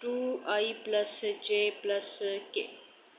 2i + j + k،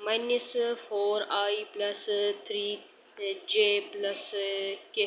-4i + 3j + k،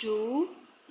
2،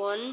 1،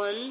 1۔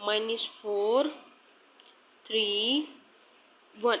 -4 3 1،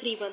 3 1،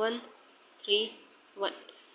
1 3 1،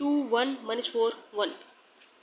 2 1 -4 1،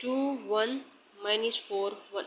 2 1 -4 1۔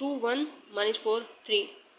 2 1 -4 3،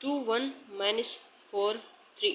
2 1 -4 3،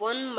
1 ×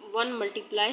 1 ×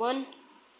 1،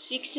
6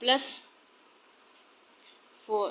+4،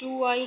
2i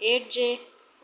8j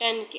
10k۔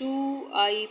2i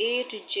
8j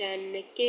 10k.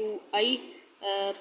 2i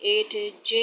8j